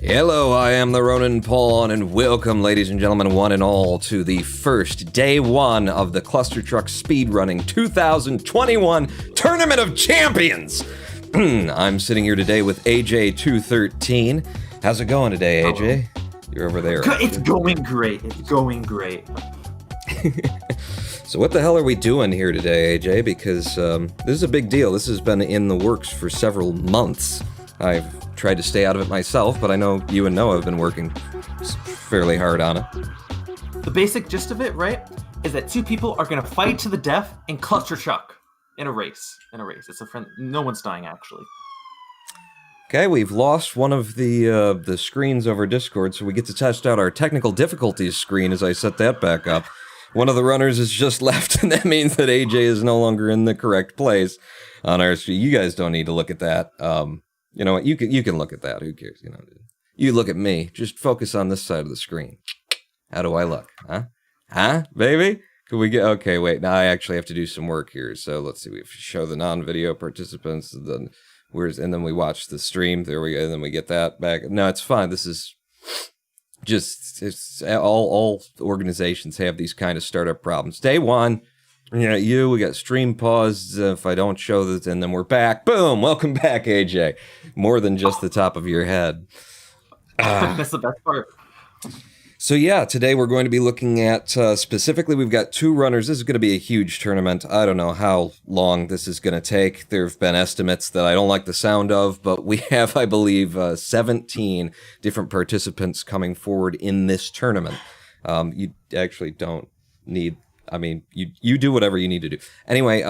Hello, I am the Ronin Pawn, and welcome, ladies and gentlemen, one and all, to the first day one of the Clustertruck Speedrunning 2021 Tournament of Champions! I'm sitting here today with AJ213. How's it going today, AJ? You're over there. It's going great. It's going great. So what the hell are we doing here today, AJ? Because this is a big deal. This has been in the works for several months. I've tried to stay out of it myself, but I know you and Noah have been working fairly hard on it. The basic gist of it, right, is that two people are going to fight to the death in Clustertruck in a race. It's a friend. No one's dying, actually. Okay, we've lost one of the screens over Discord, so we get to test out our technical difficulties screen as I set that back up. One of the runners is just left, and that means that AJ is no longer in the correct place on our screen. You guys don't need to look at that. You know what? You can look at that. Who cares? You know, you look at me. Just focus on this side of the screen. How do I look? Huh, baby? Could we get? Okay, wait. Now I actually have to do some work here. So let's see. We have to show the non-video participants. And then we watch the stream. There we go. And then we get that back. No, it's fine. This is just all organizations have these kind of startup problems. Day one. We got stream paused if I don't show this, and then we're back. Boom! Welcome back, AJ. More than just the top of your head. That's the best part. So yeah, today we're going to be looking at, specifically, we've got 2 runners. This is going to be a huge tournament. I don't know how long this is going to take. There have been estimates that I don't like the sound of, but we have, I believe, 17 different participants coming forward in this tournament. You actually don't need, I mean, you do whatever you need to do. Anyway,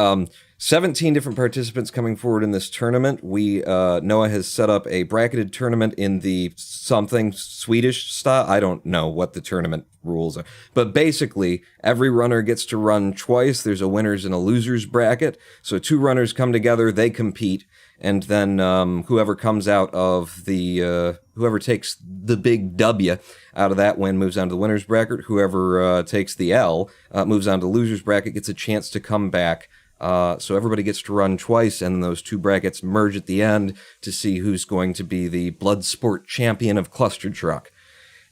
17 different participants coming forward in this tournament. Noah has set up a bracketed tournament in the something Swedish style. I don't know what the tournament rules are. But basically, every runner gets to run twice. There's a winners and a losers bracket. So 2 runners come together, they compete. And then whoever comes out of the, whoever takes the big W out of that win moves on to the winner's bracket. Whoever takes the L moves on to the loser's bracket, gets a chance to come back. So everybody gets to run twice, and those 2 brackets merge at the end to see who's going to be the Bloodsport champion of Clustertruck.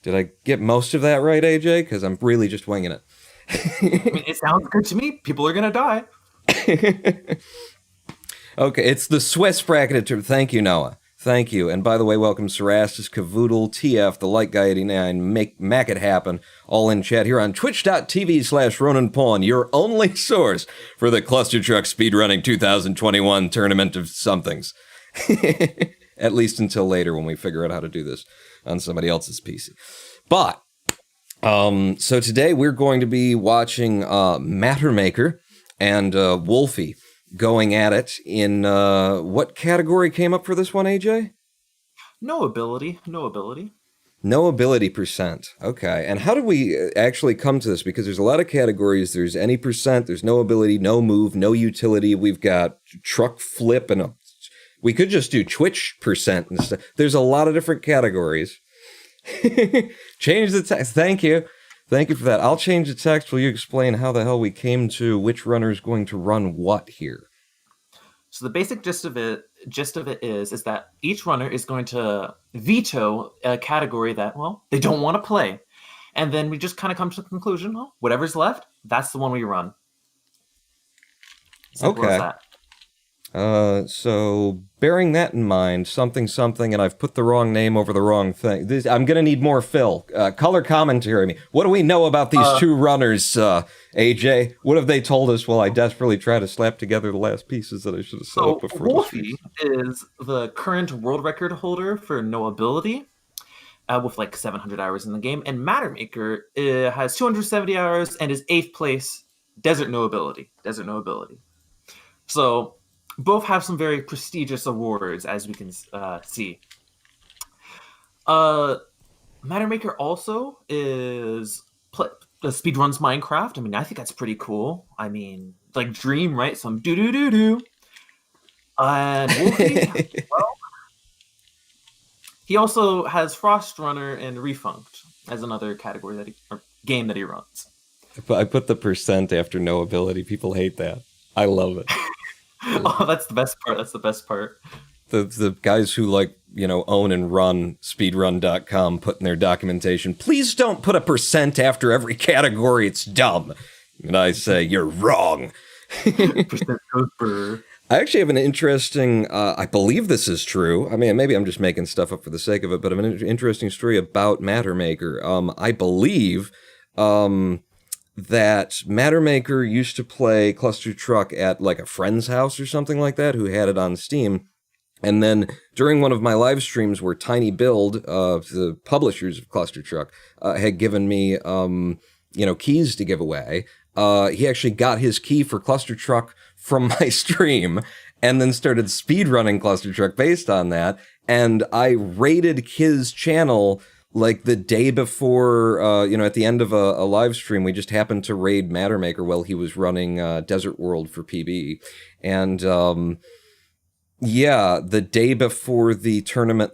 Did I get most of that right, AJ? Because I'm really just winging it. I mean, it sounds good to me. People are gonna die. Okay, it's the Swiss bracketed tournament. Thank you, Noah. Thank you. And by the way, welcome Cerastus, Cavoodle, TF, the Light Guy 89, Mac It Happen, all in chat here on twitch.tv/Ronan Pawn, your only source for the Clustertruck Speedrunning 2021 Tournament of Somethings. At least until later when we figure out how to do this on somebody else's PC. But, so today we're going to be watching MatterMaker and Wolfii going at it in, what category came up for this one, AJ? No ability. No ability percent. Okay. And how did we actually come to this? Because there's a lot of categories. There's any percent, there's no ability, no move, no utility. We've got truck flip, and we could just do Twitch percent and stuff. There's a lot of different categories. Change the text. Thank you. Thank you for that. I'll change the text. Will you explain how the hell we came to which runner is going to run what here? So the basic gist of it is that each runner is going to veto a category that, well, they don't want to play. And then we just kind of come to the conclusion, well, whatever's left, that's the one we run. Simple as that. So bearing that in mind, something, and I've put the wrong name over the wrong thing. I'm gonna need more fill. Color commentary me. What do we know about these 2 runners, AJ? What have they told us while I desperately try to slap together the last pieces that I should have set up before? Wolfii is the current world record holder for no ability, with like 700 hours in the game, and MatterMaker has 270 hours and is 8th place, Desert no ability. So both have some very prestigious awards, as we can see. MatterMaker also speedruns Minecraft. I mean, I think that's pretty cool. I mean, like Dream, right? Some do. And Wolfii, well, he also has Frost Runner and Refunked as another category game that he runs. I put the percent after no ability. People hate that. I love it. Oh, that's the best part. The guys who own and run speedrun.com put in their documentation, please don't put a percent after every category, it's dumb. And I say, you're wrong. Percent goes for... I actually have an interesting, I believe this is true. I mean, maybe I'm just making stuff up for the sake of it, but I have an interesting story about MatterMaker. I believe that MatterMaker used to play Clustertruck at like a friend's house or something like that, who had it on Steam. And then during one of my live streams where Tiny Build, the publishers of Clustertruck, had given me, keys to give away, he actually got his key for Clustertruck from my stream and then started speedrunning Clustertruck based on that. And I raided his channel like the day before, at the end of a live stream. We just happened to raid MatterMaker while he was running Desert World for PB. And, the day before the tournament,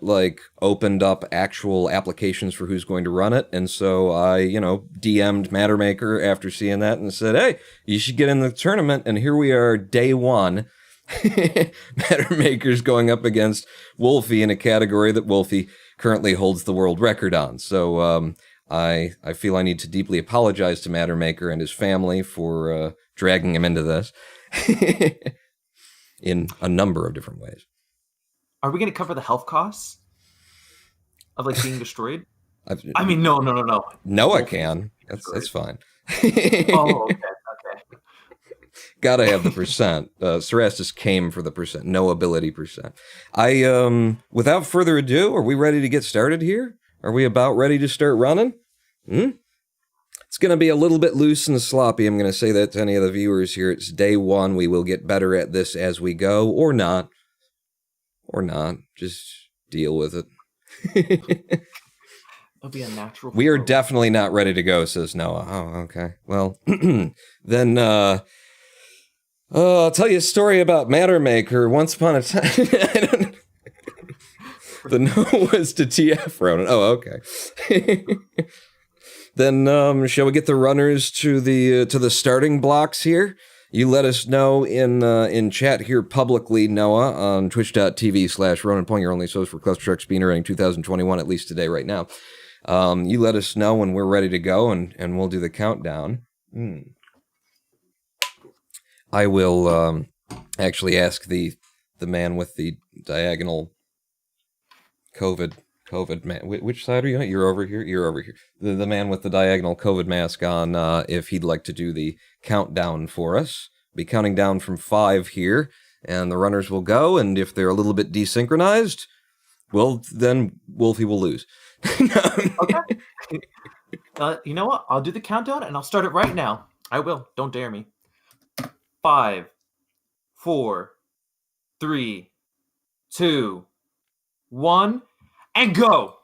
opened up actual applications for who's going to run it. And so I, DM'd MatterMaker after seeing that and said, hey, you should get in the tournament. And here we are, day one. MatterMaker's going up against Wolfii in a category that Wolfii currently holds the world record on. So I feel I need to deeply apologize to MatterMaker and his family for dragging him into this in a number of different ways. Are we going to cover the health costs of being destroyed? I mean, no. Noah can. That's fine. Oh, okay. Gotta have the percent. Cerastus came for the percent. No ability percent. Without further ado, are we ready to get started here? Are we about ready to start running? It's going to be a little bit loose and sloppy. I'm going to say that to any of the viewers here. It's day one. We will get better at this as we go, or not. Or not. Just deal with it. It'll be a natural. We are definitely not ready to go, says Noah. Oh, okay. Well, then, I'll tell you a story about MatterMaker. Once upon a time, the no was to TF Ronan. Oh, okay. Then, shall we get the runners to the starting blocks here? You let us know in chat here publicly, Noah, on twitch.tv/Ronan Point, your only source for Clustertruck Speedrunning 2021, at least today, right now. You let us know when we're ready to go, and we'll do the countdown. I will actually ask the man with the diagonal COVID man. Which side are you on? You're over here? You're over here. The man with the diagonal COVID mask on, if he'd like to do the countdown for us. Be counting down from 5 here, and the runners will go, and if they're a little bit desynchronized, well, then Wolfie will lose. Okay. You know what? I'll do the countdown, and I'll start it right now. I will. Don't dare me. 5, 4, 3, 2, 1, and go!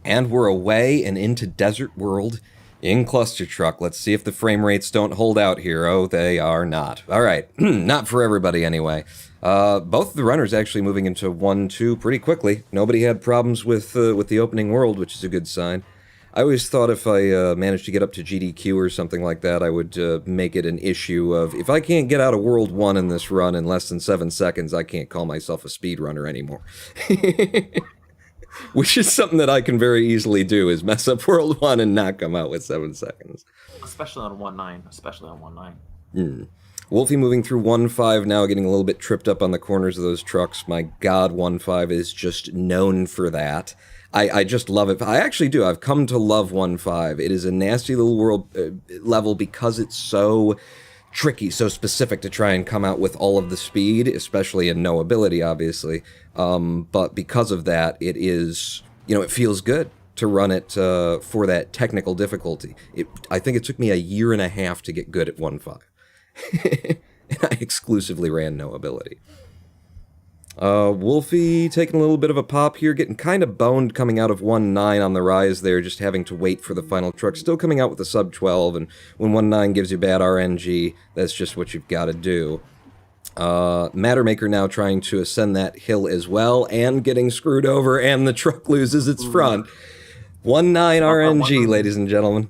And we're away and into Desert World in Clustertruck. Let's see if the frame rates don't hold out here. Oh, they are not. All right. Not for everybody, anyway. Both of the runners actually moving into 1-2 pretty quickly. Nobody had problems with the opening world, which is a good sign. I always thought if I managed to get up to GDQ or something like that, I would make it an issue of, if I can't get out of World 1 in this run in less than 7 seconds, I can't call myself a speedrunner anymore. Which is something that I can very easily do, is mess up World 1 and not come out with 7 seconds. Especially on 1.9. Wolfie moving through 1.5 now, getting a little bit tripped up on the corners of those trucks. My God, 1.5 is just known for that. I just love it. I actually do. I've come to love 1.5. It is a nasty little world level because it's so tricky, so specific to try and come out with all of the speed, especially in no ability, obviously. But because of that, it is, it feels good to run it for that technical difficulty. I think it took me a year and a half to get good at 1.5. And I exclusively ran no ability. Wolfie taking a little bit of a pop here, getting kind of boned coming out of 1.9 on the rise there, just having to wait for the final truck. Still coming out with a sub 12, and when 1.9 gives you bad RNG, that's just what you've got to do. MatterMaker now trying to ascend that hill as well, and getting screwed over, and the truck loses its front. 1.9 RNG, ladies and gentlemen.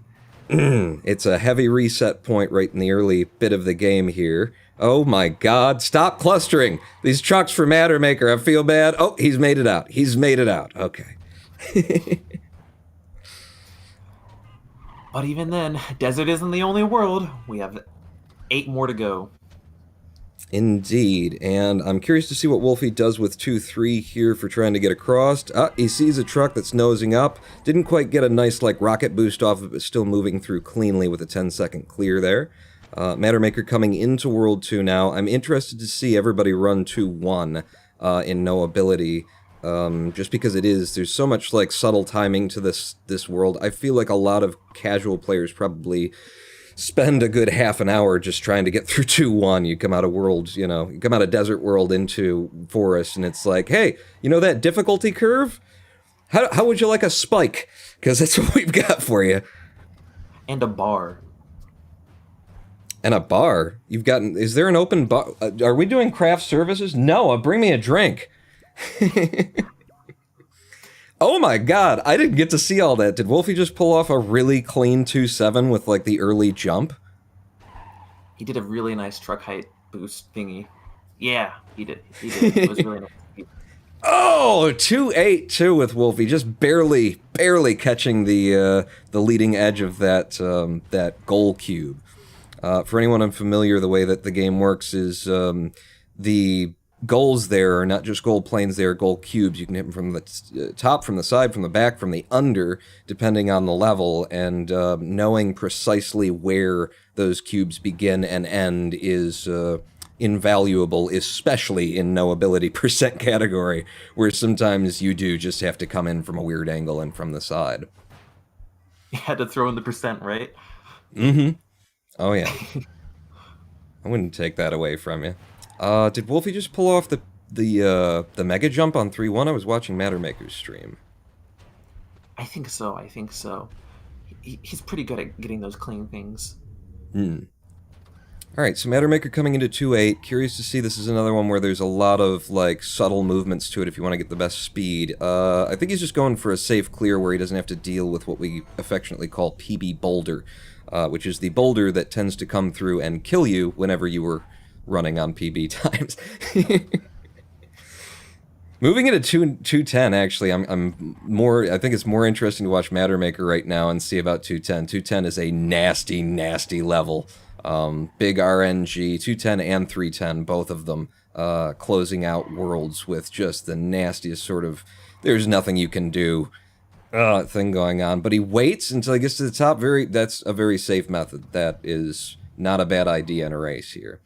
It's a heavy reset point right in the early bit of the game here. Oh my God, stop clustering! These trucks for MatterMaker, I feel bad. Oh, he's made it out. He's made it out. Okay. But even then, desert isn't the only world. We have 8 more to go. Indeed, and I'm curious to see what Wolfie does with 2-3 here for trying to get across. He sees a truck that's nosing up. Didn't quite get a nice, rocket boost off of it, but still moving through cleanly with a 10-second clear there. MatterMaker coming into World 2 now. I'm interested to see everybody run 2-1 in no ability, just because there's so much, subtle timing to this world. I feel like a lot of casual players probably spend a good half an hour just trying to get through 2-1. You come out of world, you come out of Desert World into Forest, and it's like, hey, that difficulty curve? How would you like a spike? Because that's what we've got for you. And a bar. And a bar? Is there an open bar? Are we doing craft services? No, bring me a drink. Oh my God, I didn't get to see all that. Did Wolfie just pull off a really clean 2.7 with, the early jump? He did a really nice truck height boost thingy. Yeah, he did. It was really nice. Oh, 2.8 with Wolfie, just barely catching the leading edge of that goal cube. For anyone unfamiliar, the way that the game works is the goals there are not just gold planes, they are gold cubes. You can hit them from the top, from the side, from the back, from the under, depending on the level, and knowing precisely where those cubes begin and end is invaluable, especially in no ability percent category, where sometimes you do just have to come in from a weird angle and from the side. You had to throw in the percent, right? Mm-hmm. Oh, yeah. I wouldn't take that away from you. Did Wolfie just pull off the mega jump on 3-1? I was watching MatterMaker's stream. I think so. He's pretty good at getting those clean things. Alright, so MatterMaker coming into 2-8. Curious to see, this is another one where there's a lot of, like, subtle movements to it if you want to get the best speed. I think he's just going for a safe clear where he doesn't have to deal with what we affectionately call PB Boulder, which is the boulder that tends to come through and kill you whenever you were running on PB times. Moving into 210, actually, I think it's more interesting to watch MatterMaker right now and see about 210. 210 is a nasty, nasty level. Big RNG, 210 and 310, both of them, closing out worlds with just the nastiest sort of, there's nothing you can do, thing going on. But he waits until he gets to the top. That's a very safe method. That is not a bad idea in a race here.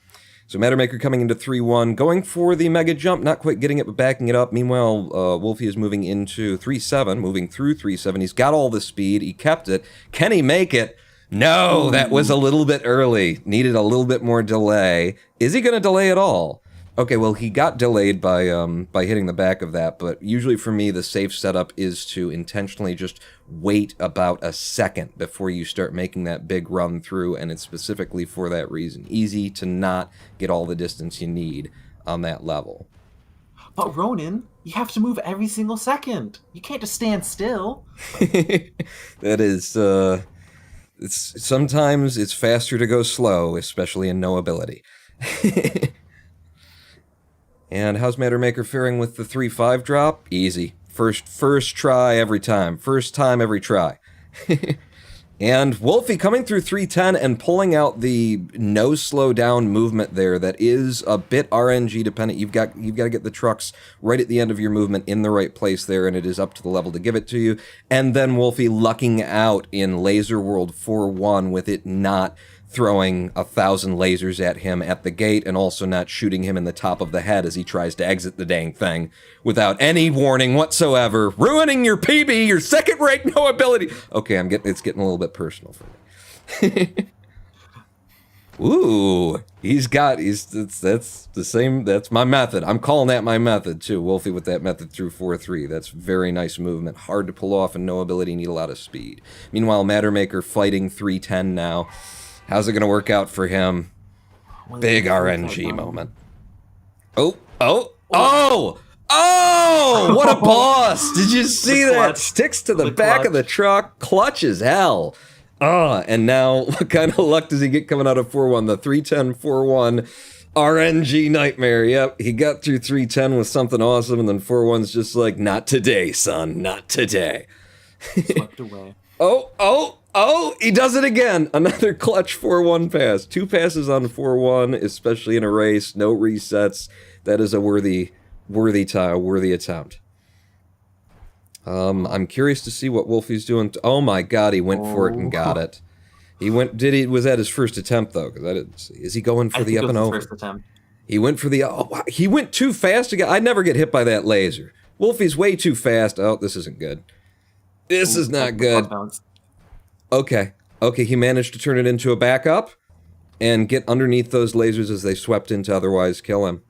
So MatterMaker coming into 3-1, going for the mega jump, not quite getting it, but backing it up. Meanwhile, Wolfie is moving into 3-7, moving through 3-7. He's got all the speed. He kept it. Can he make it? No, that was a little bit early. Needed a little bit more delay. Is he going to delay at all? Okay, well, he got delayed by hitting the back of that, but usually for me, the safe setup is to intentionally just wait about a second before you start making that big run through, and it's specifically for that reason. Easy to not get all the distance you need on that level. But Ronan, you have to move every single second. You can't just stand still. That is, sometimes it's faster to go slow, especially in no ability. And how's MatterMaker faring with the 3-5 drop? Easy. First try every time. First time every try. And Wolfie coming through 310 and pulling out the no slow down movement there that is a bit RNG dependent. You've got to get the trucks right at the end of your movement in the right place there, and it is up to the level to give it to you. And then Wolfie lucking out in Laser World 4-1 with it not throwing 1,000 lasers at him at the gate, and also not shooting him in the top of the head as he tries to exit the dang thing without any warning whatsoever, ruining your PB, your second rank, no ability. Okay, it's getting a little bit personal for me. Ooh, that's the same, that's my method. I'm calling that my method too. Wolfie with that method through 4-3. That's very nice movement, hard to pull off, and no ability, need a lot of speed. Meanwhile, MatterMaker fighting 310 now. How's it going to work out for him? Big RNG moment. Oh! What a boss! Did you see that? Sticks to the back of the truck. Clutch as hell. And now, what kind of luck does he get coming out of 4-1? The 310 4-1 RNG nightmare. Yep, he got through 310 with something awesome, and then 4-1's just like, not today, son. Not today. Swept away. Oh, he does it again. Another clutch 4-1 pass. 2 passes on 4-1, especially in a race. No resets. That is a worthy attempt. I'm curious to see what Wolfie's doing. Oh my god, he went for it and got it. Was that his first attempt though? Because I didn't see. Is he going for the up and over? First attempt. He went for the, he went too fast again. I never get hit by that laser. Wolfie's way too fast. Oh, this isn't good. This is not good. Okay, he managed to turn it into a backup and get underneath those lasers as they swept in to otherwise kill him.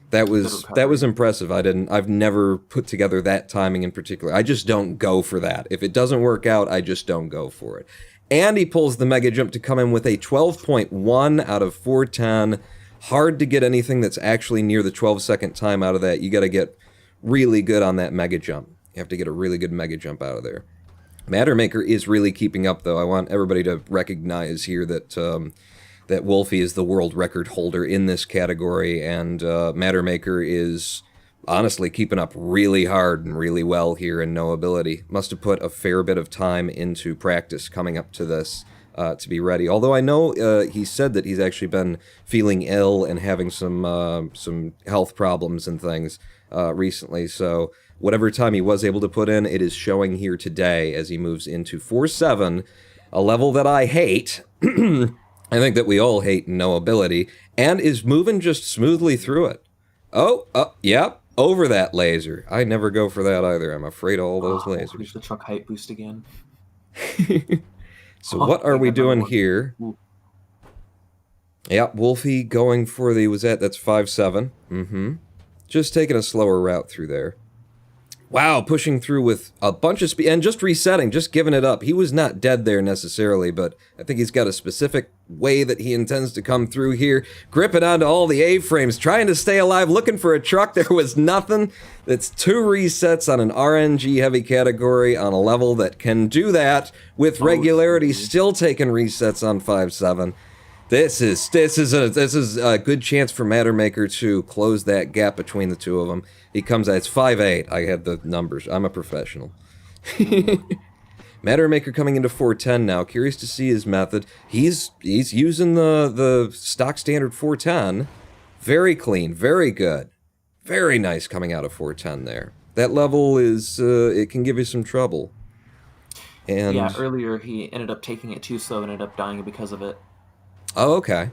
That was impressive. I've never put together that timing in particular. I just don't go for that. If it doesn't work out, I just don't go for it. And he pulls the mega jump to come in with a 12.1 out of 410. Hard to get anything that's actually near the 12-second time out of that. You got to get really good on that mega jump. You have to get a really good mega jump out of there. MatterMaker is really keeping up, though. I want everybody to recognize here that that Wolfie is the world record holder in this category, and MatterMaker is honestly keeping up really hard and really well here in no ability. Must have put a fair bit of time into practice coming up to this. to be ready. Although I know he said that he's actually been feeling ill and having some health problems and things recently. So whatever time he was able to put in, it is showing here today as he moves into 4-7, a level that I hate. I think that we all hate knowability, and is moving just smoothly through it. Oh, yep, over that laser. I never go for that either. I'm afraid of all those lasers. Here's the truck height boost again. So what are we doing here? Ooh. Yep, Wolfie going for the, that's 5-7. Just taking a slower route through there. Wow, pushing through with a bunch of speed, and just resetting, just giving it up. He was not dead there necessarily, but I think he's got a specific way that he intends to come through here, gripping onto all the A-frames, trying to stay alive, looking for a truck. There was nothing. That's 2 resets on an RNG heavy category on a level that can do that with regularity, still taking resets on 5-7. This is a good chance for MatterMaker to close that gap between the two of them. He comes at, it's 5-8. I had the numbers. I'm a professional. MatterMaker coming into 410 now. Curious to see his method. He's using the stock standard 410. Very clean, very good. Very nice coming out of 410 there. That level is, it can give you some trouble. And yeah, earlier he ended up taking it too slow and ended up dying because of it. Oh, okay.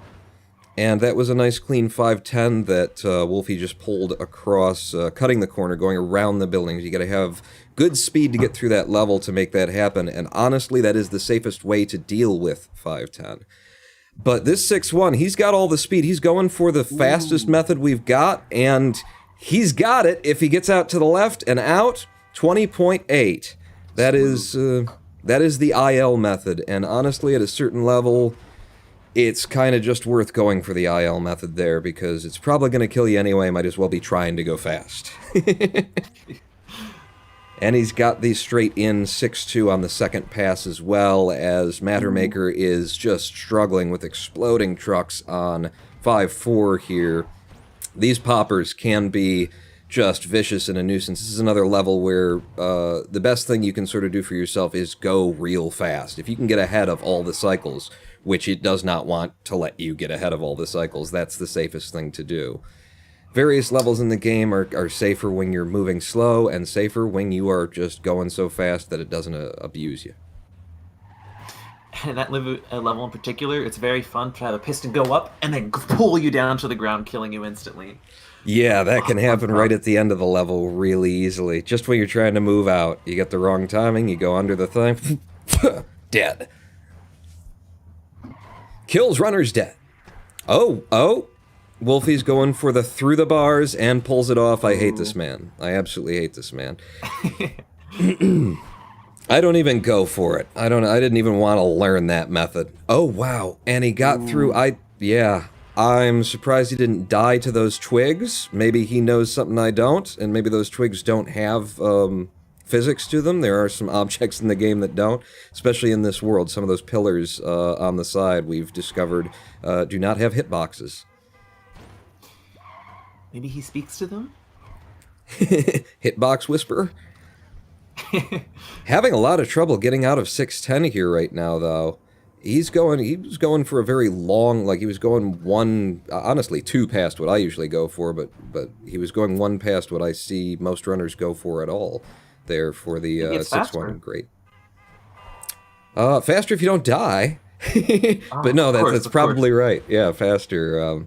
And that was a nice clean 510 that Wolfie just pulled across, cutting the corner, going around the buildings. You got to have good speed to get through that level to make that happen. And honestly, that is the safest way to deal with 510. But this 6-1, he's got all the speed. He's going for the fastest method we've got, and he's got it. If he gets out to the left and out, 20.8. That is the IL method. And honestly, at a certain level, it's kind of just worth going for the IL method there, because it's probably going to kill you anyway. Might as well be trying to go fast. And he's got the straight in 6-2 on the second pass, as well as MatterMaker is just struggling with exploding trucks on 5-4 here. These poppers can be just vicious and a nuisance. This is another level where the best thing you can sort of do for yourself is go real fast. If you can get ahead of all the cycles, which it does not want to let you get ahead of all the cycles, that's the safest thing to do. Various levels in the game are safer when you're moving slow, and safer when you are just going so fast that it doesn't abuse you. And that level in particular, it's very fun to have a piston go up and then pull you down to the ground, killing you instantly. Yeah, that can happen right at the end of the level really easily. Just when you're trying to move out, you get the wrong timing, you go under the thing, dead. Kills runners dead. Oh, Wolfie's going for the through the bars and pulls it off. I hate this man. I absolutely hate this man. I don't even go for it. I didn't even want to learn that method. Oh, wow. And he got through. I'm surprised he didn't die to those twigs. Maybe he knows something I don't, and maybe those twigs don't have physics to them. There are some objects in the game that don't, especially in this world. Some of those pillars on the side we've discovered do not have hitboxes. Maybe he speaks to them? Hitbox whisperer? Having a lot of trouble getting out of 610 here right now, though. He was going for a very long, like he was going one, honestly 2 past what I usually go for, but he was going 1 past what I see most runners go for at all there for the 6-1. Great. Faster if you don't die. But no, that's probably right. Yeah, faster.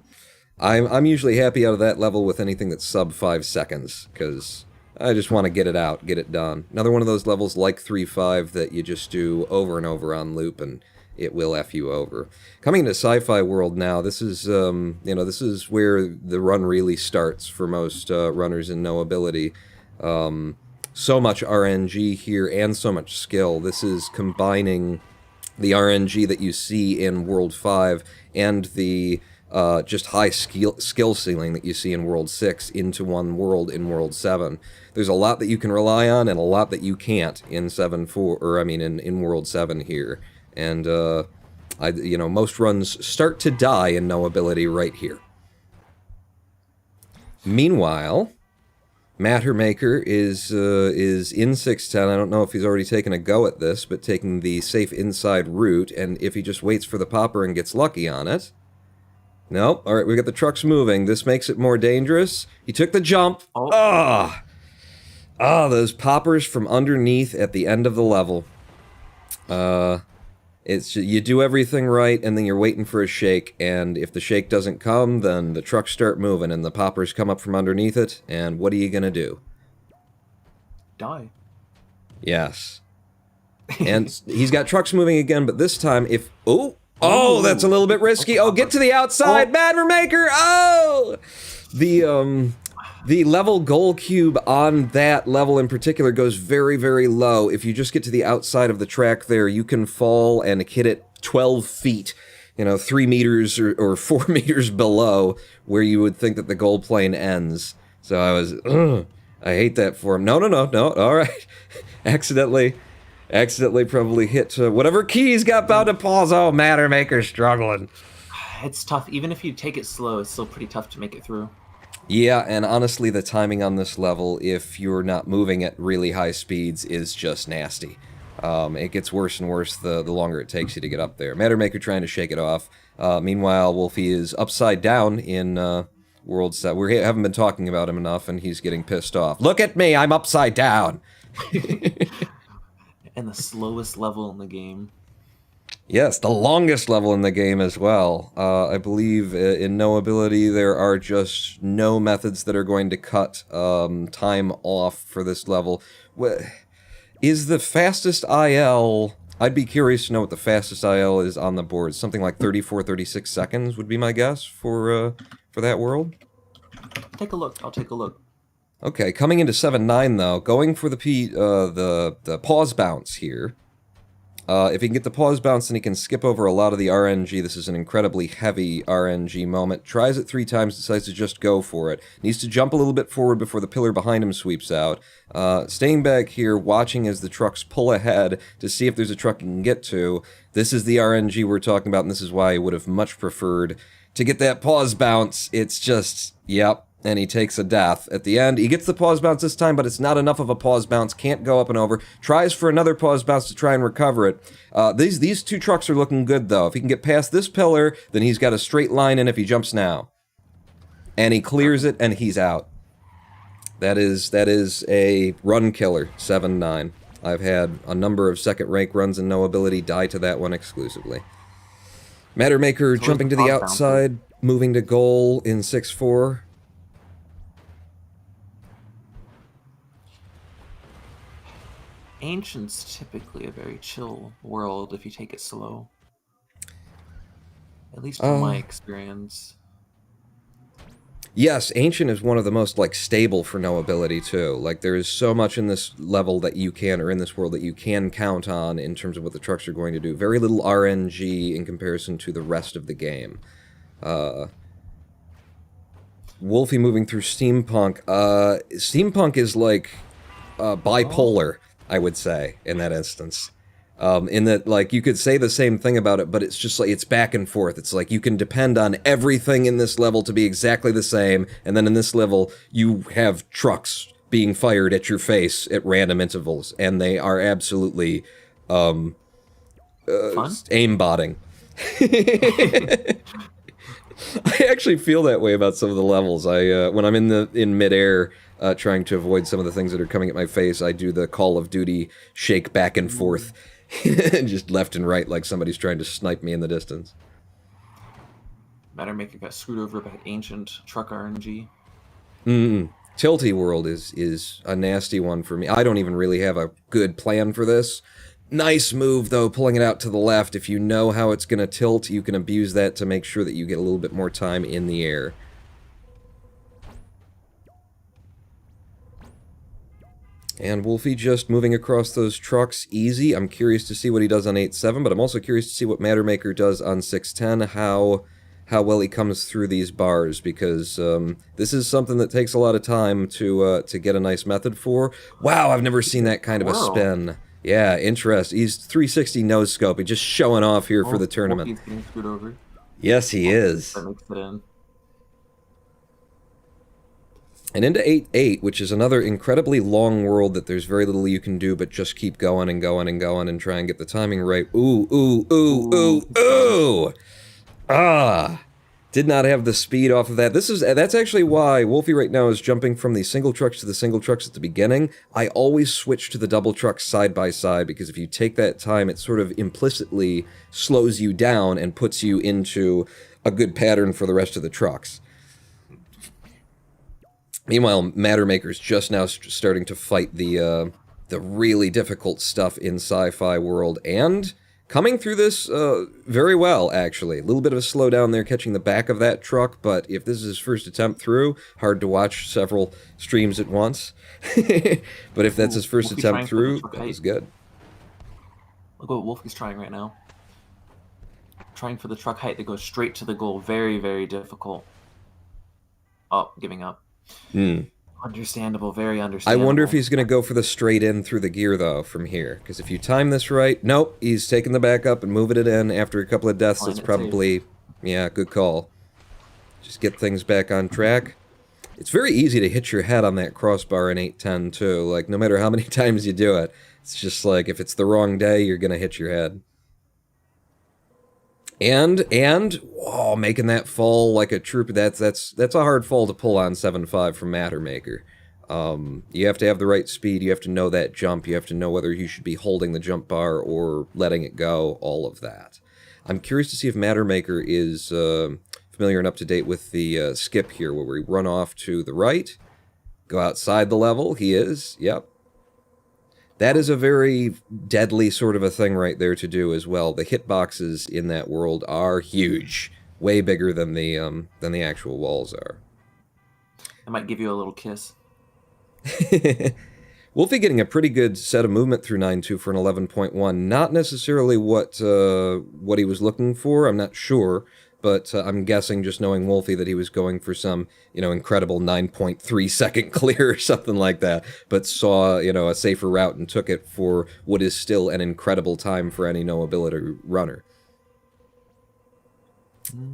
I'm usually happy out of that level with anything that's sub 5 seconds, because I just want to get it out, get it done. Another one of those levels like 3-5 that you just do over and over on loop, and it will F you over. Coming into sci-fi world now, this is this is where the run really starts for most runners in knowability. So much RNG here and so much skill. This is combining the RNG that you see in World 5 and the just high skill ceiling that you see in World 6 into one world in World 7. There's a lot that you can rely on and a lot that you can't in 7-4, or I mean in World 7 here. And most runs start to die in knowability right here. Meanwhile, MatterMaker is in 610. I don't know if he's already taken a go at this, but taking the safe inside route, and if he just waits for the popper and gets lucky on it. Nope. All right, we got the trucks moving. This makes it more dangerous. He took the jump. Oh. Those poppers from underneath at the end of the level. It's you do everything right, and then you're waiting for a shake, and if the shake doesn't come, then the trucks start moving, and the poppers come up from underneath it, and what are you gonna do? Die. Yes. And he's got trucks moving again, but this time, if... Oh, that's a little bit risky. Oh, get to the outside, MatterMaker! Oh! The level goal cube on that level in particular goes very, very low. If you just get to the outside of the track there, you can fall and hit it 12 feet, 3 meters or 4 meters below where you would think that the goal plane ends. So I hate that for him. No, all right. Accidentally probably hit whatever keys got bound to pause. Oh, MatterMaker's struggling. It's tough. Even if you take it slow, it's still pretty tough to make it through. Yeah, and honestly, the timing on this level, if you're not moving at really high speeds, is just nasty. It gets worse and worse the longer it takes you to get up there. MatterMaker trying to shake it off. Meanwhile, Wolfii is upside down in worlds that we haven't been talking about him enough, and he's getting pissed off. Look at me, I'm upside down! And the slowest level in the game. Yes, the longest level in the game as well. I believe in no ability there are just no methods that are going to cut time off for this level. Is the fastest IL... I'd be curious to know what the fastest IL is on the board. Something like 34, 36 seconds would be my guess for that world. Take a look. I'll take a look. Okay, coming into 7-9 though, going for the pause bounce here. If he can get the pause bounce, then he can skip over a lot of the RNG. This is an incredibly heavy RNG moment. Tries it 3 times, decides to just go for it. Needs to jump a little bit forward before the pillar behind him sweeps out. Staying back here, watching as the trucks pull ahead to see if there's a truck he can get to. This is the RNG we're talking about, and this is why I would have much preferred to get that pause bounce. It's just, yep. And he takes a death. At the end, he gets the pause bounce this time, but it's not enough of a pause bounce. Can't go up and over. Tries for another pause bounce to try and recover it. These 2 trucks are looking good, though. If he can get past this pillar, then he's got a straight line in if he jumps now. And he clears it, and he's out. That is a run killer, 7-9. I've had a number of second-rank runs and no ability die to that one exclusively. MatterMaker jumping to the outside, moving to goal in 6-4. Ancient's typically a very chill world if you take it slow. At least from my experience. Yes, Ancient is one of the most, stable for no ability, too. There is so much in this level that you can, or in this world, that you can count on in terms of what the trucks are going to do. Very little RNG in comparison to the rest of the game. Wolfii moving through Steampunk. Steampunk is bipolar. I would say, in that instance. In that, you could say the same thing about it, but it's just it's back and forth. It's you can depend on everything in this level to be exactly the same, and then in this level, you have trucks being fired at your face at random intervals, and they are absolutely, aimbotting. I actually feel that way about some of the levels. When I'm in midair, trying to avoid some of the things that are coming at my face, I do the Call of Duty shake back and forth, just left and right like somebody's trying to snipe me in the distance. MatterMaker got screwed over by Ancient truck RNG. Tilty World is a nasty one for me. I don't even really have a good plan for this. Nice move, though, pulling it out to the left. If you know how it's going to tilt, you can abuse that to make sure that you get a little bit more time in the air. And Wolfii just moving across those trucks easy. I'm curious to see what he does on 8-7, but I'm also curious to see what MatterMaker does on 6-10, how well he comes through these bars, because this is something that takes a lot of time to get a nice method for. Wow, I've never seen that kind of a spin. Yeah, interesting. He's 360 nose scoping, just showing off here for the tournament. He's getting screwed over. Yes, he is. That makes it in. And into 8-8, which is another incredibly long world that there's very little you can do but just keep going and going and going and try and get the timing right. Ooh, ooh, ooh, ooh, ooh! Ah! Did not have the speed off of that. That's actually why Wolfie right now is jumping from the single trucks to the single trucks at the beginning. I always switch to the double trucks side by side, because if you take that time, it sort of implicitly slows you down and puts you into a good pattern for the rest of the trucks. Meanwhile, MatterMaker's just now starting to fight the really difficult stuff in sci-fi world, and coming through this very well, actually. A little bit of a slowdown there catching the back of that truck, but if this is his first attempt through, hard to watch several streams at once. But if that's his first attempt through, that was good. Look what Wolfie's trying right now. Trying for the truck height to go straight to the goal. Very, very difficult. Oh, giving up. Understandable, very understandable. I wonder if he's going to go for the straight in through the gear, though, from here. Because if you time this right... Nope, he's taking the back up and moving it in after a couple of deaths. That's probably... Yeah, good call. Just get things back on track. It's very easy to hit your head on that crossbar in 8-10, too. Like, no matter how many times you do it, it's just like, if it's the wrong day, you're going to hit your head. And whoa, making that fall like a trooper, that's a hard fall to pull on 7.5 from MatterMaker. You have to have the right speed, you have to know that jump, you have to know whether you should be holding the jump bar or letting it go, all of that. I'm curious to see if MatterMaker is familiar and up to date with the skip here, where we run off to the right, go outside the level. He is, yep. That is a very deadly sort of a thing right there to do as well. The hitboxes in that world are huge, way bigger than the actual walls are. I might give you a little kiss. Wolfie getting a pretty good set of movement through 9.2 for an 11.1. Not necessarily what he was looking for. I'm not sure. But I'm guessing, just knowing Wolfie, that he was going for some, incredible 9.3 second clear or something like that, but saw, a safer route and took it for what is still an incredible time for any no-ability runner.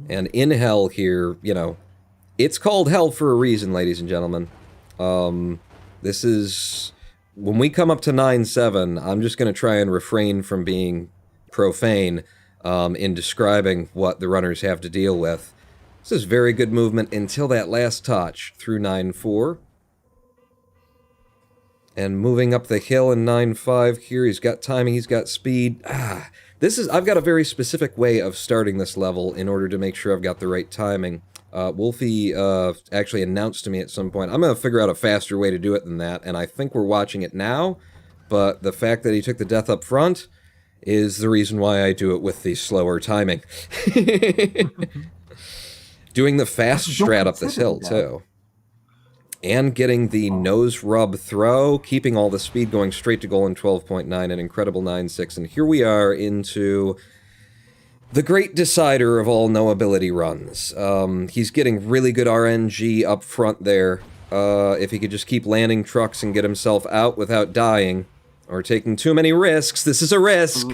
And in hell here, it's called hell for a reason, ladies and gentlemen. This is... When we come up to 9.7, I'm just going to try and refrain from being profane in describing what the runners have to deal with. This is very good movement until that last touch through 9.4. And moving up the hill in 9.5 here, he's got timing, he's got speed. I've got a very specific way of starting this level in order to make sure I've got the right timing. Wolfie actually announced to me at some point, I'm going to figure out a faster way to do it than that, and I think we're watching it now, but the fact that he took the death up front is the reason why I do it with the slower timing. Doing the fast strat up this hill, too. And getting the nose rub throw, keeping all the speed going straight to goal in 12.9, an incredible 9.6. And here we are into the great decider of all no-ability runs. He's getting really good RNG up front there. If he could just keep landing trucks and get himself out without dying, or taking too many risks. This is a risk.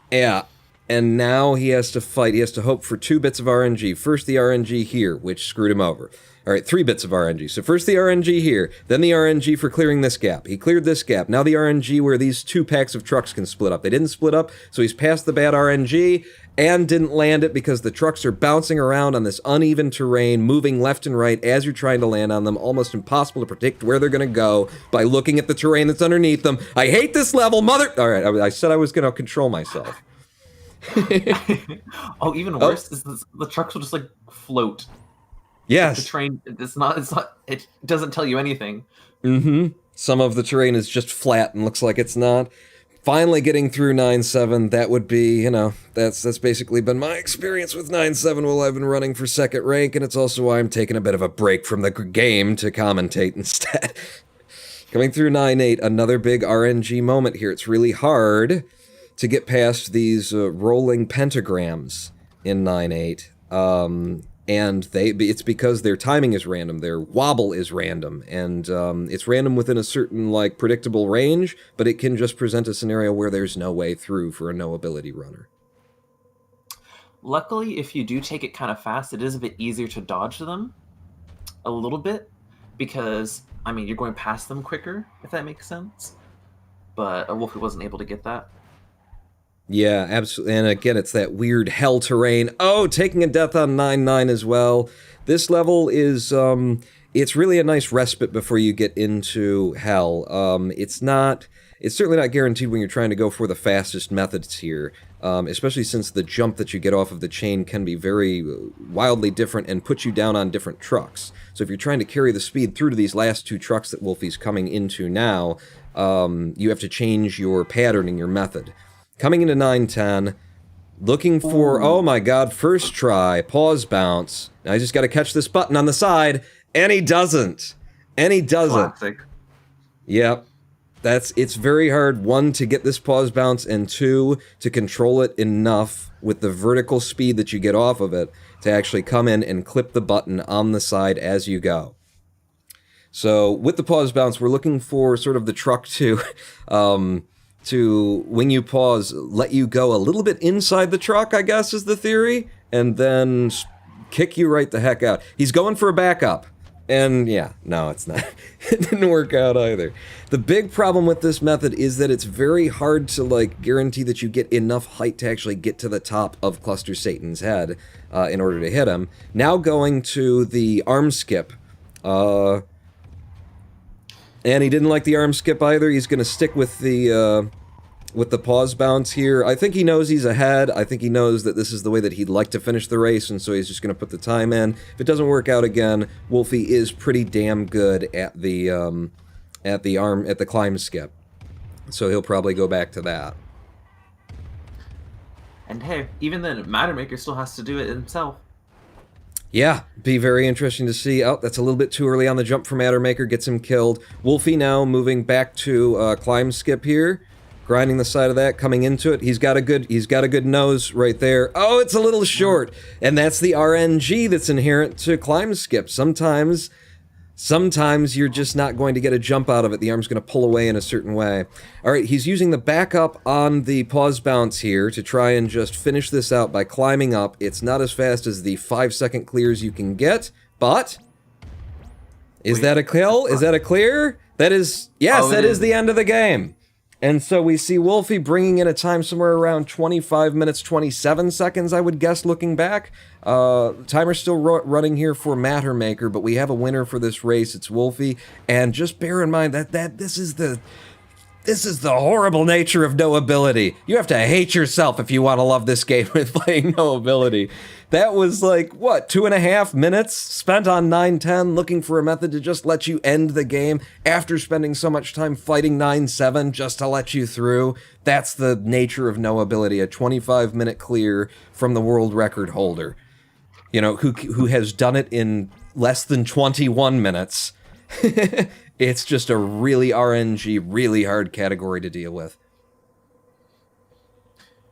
Yeah. And now he has to fight. He has to hope for 2 bits of RNG. First the RNG here, which screwed him over. All right, 3 bits of RNG. So first the RNG here, then the RNG for clearing this gap. He cleared this gap. Now the RNG where these 2 packs of trucks can split up. They didn't split up, so he's passed the bad RNG and didn't land it because the trucks are bouncing around on this uneven terrain, moving left and right as you're trying to land on them. Almost impossible to predict where they're going to go by looking at the terrain that's underneath them. I hate this level, mother... All right, I said I was going to control myself. Oh, even worse is the trucks will just, like, float. Yes. The train, it doesn't tell you anything. Mm-hmm. Some of the terrain is just flat and looks like it's not. Finally getting through 9.7, that would be, that's basically been my experience with 9.7 while I've been running for second rank, and it's also why I'm taking a bit of a break from the game to commentate instead. Coming through 9.8, another big RNG moment here. It's really hard to get past these rolling pentagrams in 9.8. And it's because their timing is random, their wobble is random, and it's random within a certain, predictable range, but it can just present a scenario where there's no way through for a no-ability runner. Luckily, if you do take it kind of fast, it is a bit easier to dodge them, a little bit, because, I mean, you're going past them quicker, if that makes sense. But Wolfie wasn't able to get that. Yeah, absolutely. And again, it's that weird hell terrain. Oh, taking a death on 9-9 as well. This level is, it's really a nice respite before you get into hell. It's certainly not guaranteed when you're trying to go for the fastest methods here, especially since the jump that you get off of the chain can be very wildly different and put you down on different trucks. So if you're trying to carry the speed through to these last two trucks that Wolfie's coming into now, you have to change your patterning, your method. Coming into 9-10, looking for, oh my god, first try, pause bounce. Now I just gotta catch this button on the side, and he doesn't. And he doesn't. Classic. Yep. It's very hard, one, to get this pause bounce, and two, to control it enough with the vertical speed that you get off of it to actually come in and clip the button on the side as you go. So with the pause bounce, we're looking for sort of the truck to when you pause, let you go a little bit inside the truck, I guess is the theory, and then kick you right the heck out. He's going for a backup. And yeah, no, it's not. It didn't work out either. The big problem with this method is that it's very hard to, like, guarantee that you get enough height to actually get to the top of Cluster Satan's head in order to hit him. Now going to the arm skip. And he didn't like the arm skip either. He's going to stick with the pause bounce here. I think he knows he's ahead. I think he knows that this is the way that he'd like to finish the race, and so he's just going to put the time in. If it doesn't work out again, Wolfie is pretty damn good at the climb skip, so he'll probably go back to that. And hey, even then, MatterMaker still has to do it himself. Yeah, be very interesting to see. Oh, that's a little bit too early on the jump for MatterMaker, gets him killed. Wolfie now moving back to climb skip here. Grinding the side of that, coming into it. He's got a good nose right there. Oh, it's a little short. And that's the RNG that's inherent to climb skip. Sometimes you're just not going to get a jump out of it. The arm's going to pull away in a certain way. All right, he's using the backup on the pause bounce here to try and just finish this out by climbing up. It's not as fast as the 5-second clears you can get, but is that a kill? Is that a clear? That is, yes, that is the end of the game. And so we see Wolfie bringing in a time somewhere around 25 minutes, 27 seconds, I would guess, looking back. Timer's still running here for MatterMaker, but we have a winner for this race. It's Wolfie. And just bear in mind that this is the horrible nature of no ability. You have to hate yourself if you want to love this game with playing no ability. That was like, what, 2.5 minutes spent on 9-10 looking for a method to just let you end the game after spending so much time fighting 9-7 just to let you through. That's the nature of no ability, a 25-minute clear from the world record holder. You know, who has done it in less than 21 minutes. It's just a really RNG, really hard category to deal with.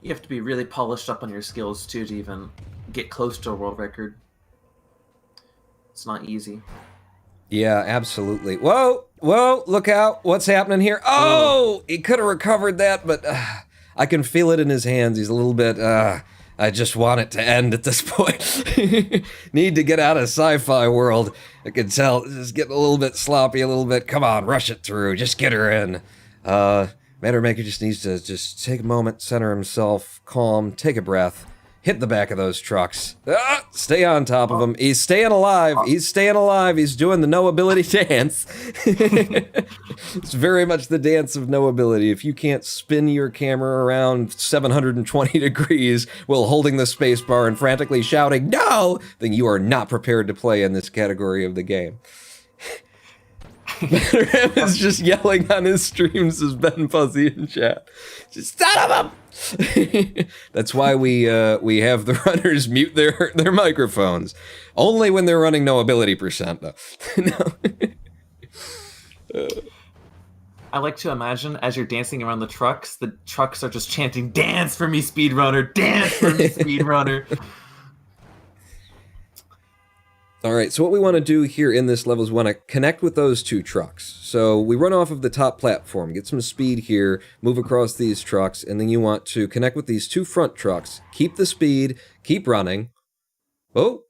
You have to be really polished up on your skills, too, to even get close to a world record. It's not easy. Yeah, absolutely. Whoa, look out. What's happening here? Oh, he could have recovered that, but I can feel it in his hands. He's a little bit, I just want it to end at this point. Need to get out of sci-fi world. I can tell it's getting a little bit sloppy, a little bit. Come on, rush it through. Just get her in. MatterMaker just needs to just take a moment, center himself, calm, take a breath, hit the back of those trucks. Stay on top of him. He's staying alive. He's staying alive. He's doing the no ability dance. It's very much the dance of no ability. If you can't spin your camera around 720 degrees while holding the space bar and frantically shouting, no, then you are not prepared to play in this category of the game. MatterMaker is just yelling on his streams as Ben Fuzzy in chat. Just son of him! That's why we have the runners mute their microphones. Only when they're running no ability percent, though. No. I like to imagine as you're dancing around the trucks are just chanting, "Dance for me, speedrunner! Dance for me, speedrunner!" All right, so what we want to do here in this level is we want to connect with those two trucks. So we run off of the top platform, get some speed here, move across these trucks, and then you want to connect with these two front trucks, keep the speed, keep running. Oh.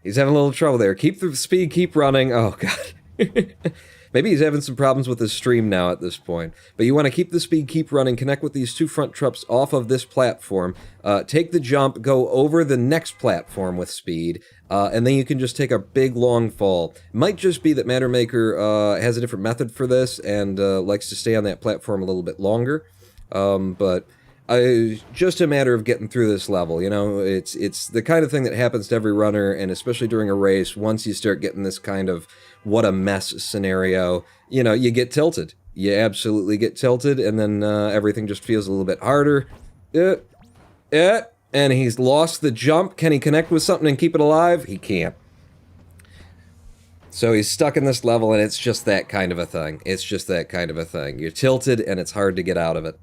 He's having a little trouble there. Keep the speed, keep running. Oh, God. Maybe he's having some problems with his stream now at this point. But you want to keep the speed, keep running, connect with these 2 front trucks off of this platform, take the jump, go over the next platform with speed, and then you can just take a big, long fall. It might just be that MatterMaker has a different method for this and likes to stay on that platform a little bit longer. But just a matter of getting through this level, you know? It's the kind of thing that happens to every runner, and especially during a race, once you start getting this kind of what a mess scenario, you know, you get tilted. You absolutely get tilted, and then everything just feels a little bit harder. And he's lost the jump. Can he connect with something and keep it alive? He can't. So he's stuck in this level, and it's just that kind of a thing. It's just that kind of a thing. You're tilted, and it's hard to get out of it.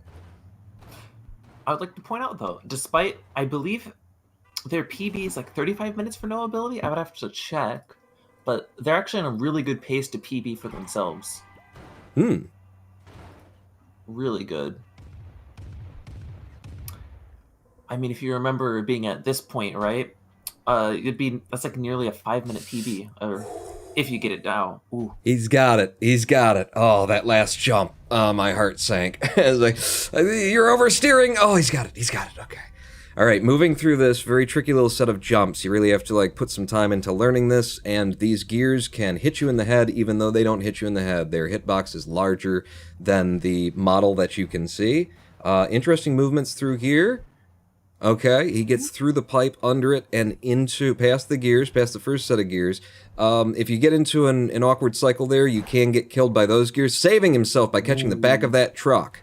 I would like to point out, though, despite, I believe their PB is like 35 minutes for no ability. I would have to check. But they're actually on a really good pace to PB for themselves. Really good. I mean, if you remember being at this point, right? That's like nearly a 5-minute PB, or if you get it down. Ooh. He's got it. He's got it. Oh, that last jump. My heart sank. I was like, you're oversteering. Oh, he's got it. He's got it. Okay. All right, moving through this very tricky little set of jumps. You really have to like put some time into learning this, and these gears can hit you in the head even though they don't hit you in the head. Their hitbox is larger than the model that you can see. Interesting movements through here. Okay, he gets through the pipe, under it, and past the gears, past the first set of gears. If you get into an awkward cycle there, you can get killed by those gears, saving himself by catching the back of that truck.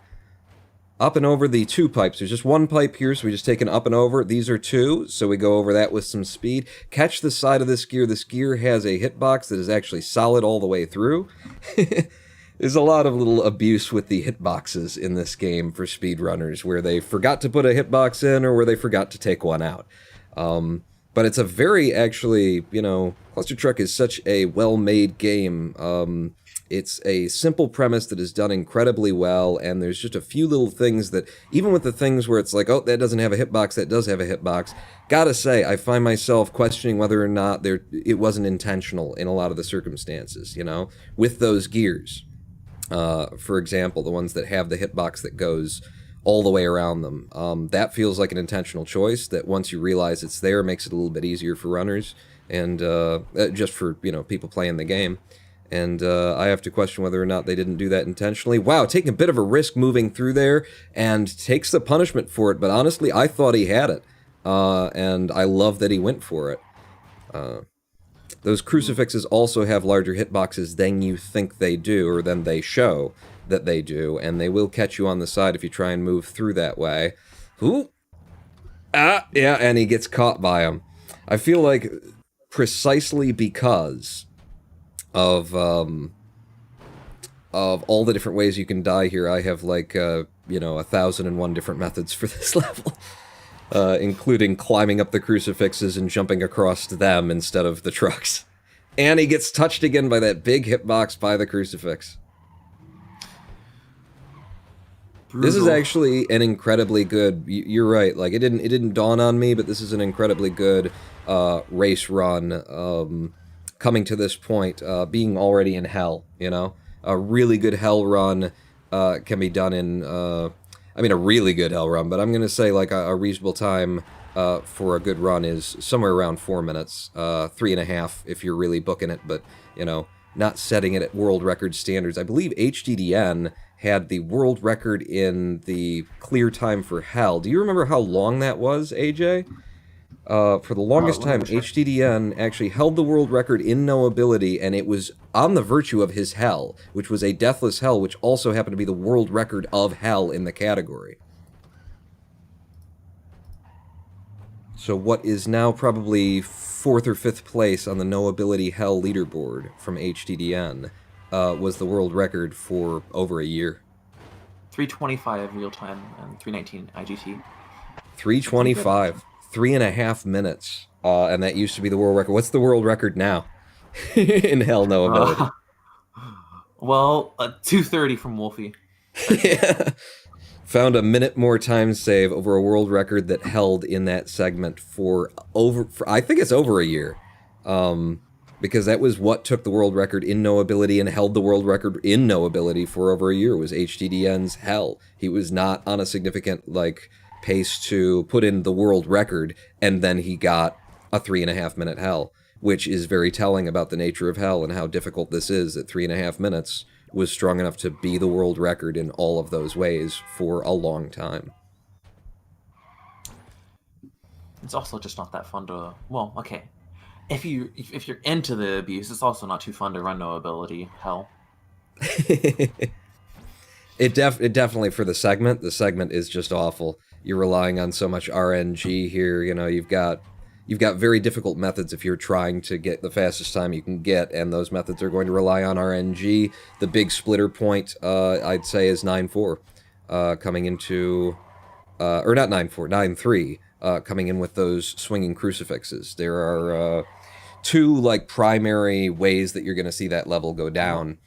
Up and over the 2 pipes. There's just 1 pipe here, so we just take an up and over. These are 2, so we go over that with some speed. Catch the side of this gear. This gear has a hitbox that is actually solid all the way through. There's a lot of little abuse with the hitboxes in this game for speedrunners, where they forgot to put a hitbox in or where they forgot to take one out. But it's a very, actually, you know, Clustertruck is such a well-made game. It's a simple premise that is done incredibly well, and there's just a few little things that, even with the things where it's like, oh, that doesn't have a hitbox, that does have a hitbox, gotta say, I find myself questioning whether or not it wasn't intentional in a lot of the circumstances, you know, with those gears. For example, the ones that have the hitbox that goes all the way around them. That feels like an intentional choice that once you realize it's there, makes it a little bit easier for runners and just for, you know, people playing the game. And I have to question whether or not they didn't do that intentionally. Wow, taking a bit of a risk moving through there and takes the punishment for it. But honestly, I thought he had it. And I love that he went for it. Those crucifixes also have larger hitboxes than you think they do, or than they show that they do. And they will catch you on the side if you try and move through that way. Ooh. Ah, yeah, and he gets caught by them. I feel like precisely because of all the different ways you can die here, I have like, you know, 1,001 different methods for this level. Including climbing up the crucifixes and jumping across to them instead of the trucks. And he gets touched again by that big hitbox by the crucifix. Brutal. This is actually an incredibly good, you're right, like it didn't dawn on me, but this is an incredibly good race run. Coming to this point, being already in hell, you know? A really good hell run can be done in, I mean a really good hell run, but I'm going to say like a reasonable time for a good run is somewhere around 4 minutes, 3.5 if you're really booking it, but, you know, not setting it at world record standards. I believe HDDN had the world record in the clear time for hell. Do you remember how long that was, AJ? For the longest time, HDDN actually held the world record in no ability, and it was on the virtue of his hell, which was a deathless hell, which also happened to be the world record of hell in the category. So what is now probably 4th or 5th place on the no ability hell leaderboard from HDDN was the world record for over a year. 3:25 real time and 3:19 IGT. 3:25. 3.5 minutes, and that used to be the world record. What's the world record now? In hell, no ability. Well, 2:30 from Wolfii. Yeah. Found a minute more time save over a world record that held in that segment for I think it's over a year. Because that was what took the world record in knowability and held the world record in knowability for over a year, was HDDN's Hell. He was not on a significant, like, pace to put in the world record, and then he got a 3.5 minute Hell, which is very telling about the nature of Hell and how difficult this is, that 3.5 minutes was strong enough to be the world record in all of those ways for a long time. It's also just not that fun to, well, okay. If you're into the abuse, it's also not too fun to run knowability Hell. It definitely, for the segment is just awful. You're relying on so much RNG here. You know, you've got very difficult methods if you're trying to get the fastest time you can get, and those methods are going to rely on RNG. The big splitter point, I'd say, is 9.4, coming into, or not 9.4, 9.3, coming in with those swinging crucifixes. There are two, like, primary ways that you're going to see that level go down,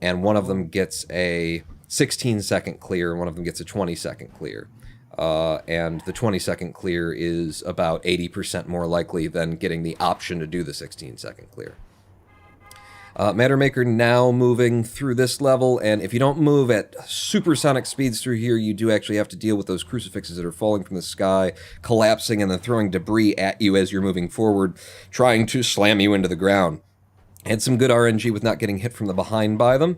and one of them gets a 16-second clear, and one of them gets a 20-second clear. And the 20-second clear is about 80% more likely than getting the option to do the 16-second clear. MatterMaker now moving through this level, and if you don't move at supersonic speeds through here, you do actually have to deal with those crucifixes that are falling from the sky, collapsing, and then throwing debris at you as you're moving forward, trying to slam you into the ground. Had some good RNG with not getting hit from the behind by them.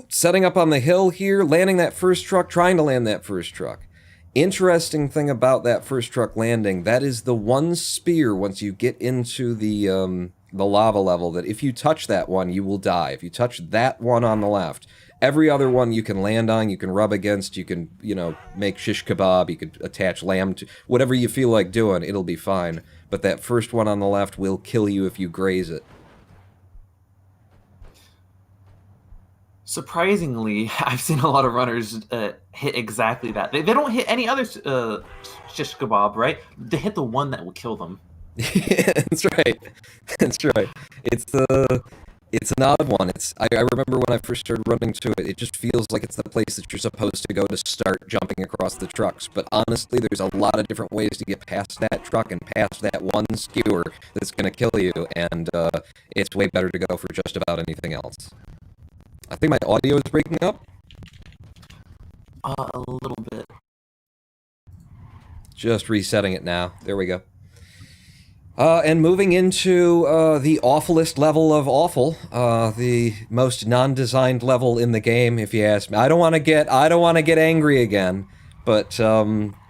Setting up on the hill here, landing that first truck, trying to land that first truck. Interesting thing about that first truck landing, that is the one spear once you get into the lava level, that if you touch that one, you will die. If you touch that one on the left, every other one you can land on, you can rub against, you can, you know, make shish kebab, you could attach lamb to, whatever you feel like doing, it'll be fine. But that first one on the left will kill you if you graze it. Surprisingly, I've seen a lot of runners hit exactly that. They don't hit any other shish kebab, right? They hit the one that will kill them. That's right. That's right. It's an odd one. I remember when I first started running to it, it just feels like it's the place that you're supposed to go to start jumping across the trucks. But honestly, there's a lot of different ways to get past that truck and past that one skewer that's going to kill you, and it's way better to go for just about anything else. I think my audio is breaking up. A little bit. Just resetting it now. There we go. And moving into the awfulest level of awful, the most non-designed level in the game, if you ask me. I don't want to get angry again, but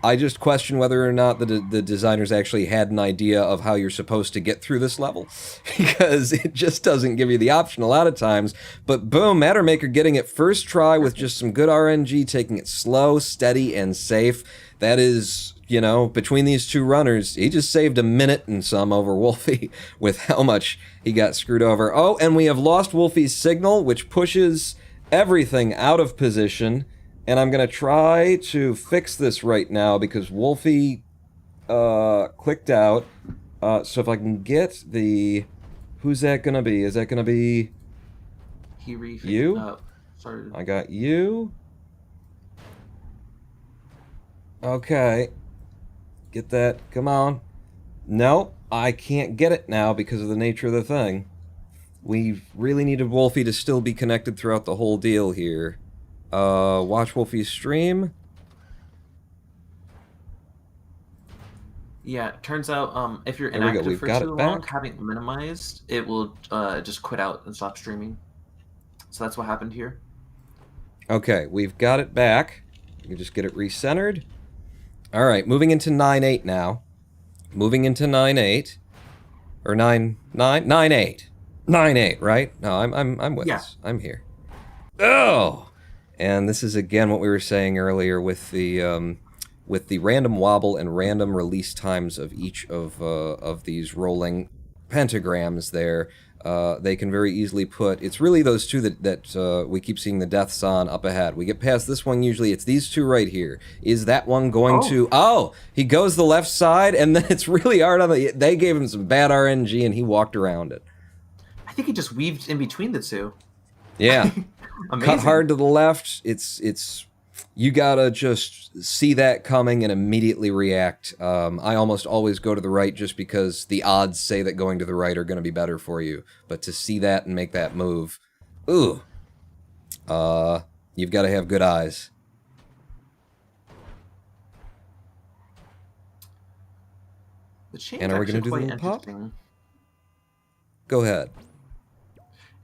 I just question whether or not the designers actually had an idea of how you're supposed to get through this level, because it just doesn't give you the option a lot of times. But boom, MatterMaker getting it first try with just some good RNG, taking it slow, steady, and safe. That is, you know, between these two runners, he just saved a minute and some over Wolfii with how much he got screwed over. Oh, and we have lost Wolfii's signal, which pushes everything out of position. And I'm going to try to fix this right now because Wolfii clicked out. So if I can get the... Who's that going to be? Is that going to be... you? Sorry. I got you. Okay. Get that. Come on. No, I can't get it now because of the nature of the thing. We really needed Wolfii to still be connected throughout the whole deal here. Watch Wolfii's stream. Yeah, it turns out if you're inactive for too long, having it minimized, it will just quit out and stop streaming. So that's what happened here. Okay, we've got it back. We can just get it recentered. All right, moving into 9.8 now. Moving into 9.8 or 9.8. 9.8, right? No, I'm with us. I'm here. Oh. And this is again what we were saying earlier with the random wobble and random release times of each of these rolling pentagrams there. They can very easily put... It's really those two that we keep seeing the deaths on up ahead. We get past this one, usually it's these two right here. Is that one going to... Oh! He goes the left side, and then it's really hard on the... They gave him some bad RNG, and he walked around it. I think he just weaved in between the two. Yeah. Cut hard to the left. It's you gotta just see that coming and immediately react. I almost always go to the right just because the odds say that going to the right are going to be better for you. But to see that and make that move, ooh, you've got to have good eyes. The chain's And are we actually going to do the quite little pop? interesting. Go ahead.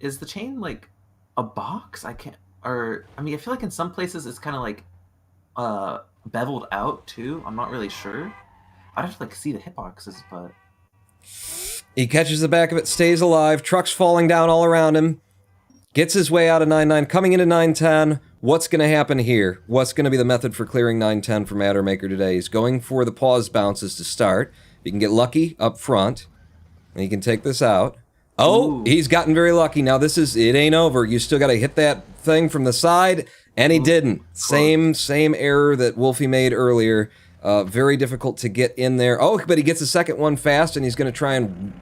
Is the chain like a box? I can't. Or I mean, I feel like in some places it's kind of like beveled out too. I'm not really sure. I'd have to like see the hitboxes, but He catches the back of it, stays alive, trucks falling down all around him, gets his way out of 9-9, coming into 9-10. What's going to happen here? What's going to be the method for clearing 9-10 for MatterMaker today? He's going for the pause bounces to start. He can get lucky up front, and he can take this out. Oh, he's gotten very lucky. Now it ain't over. You still got to hit that thing from the side, and he didn't. Same error that Wolfii made earlier. Very difficult to get in there. Oh, but he gets a second one fast, and he's going to try and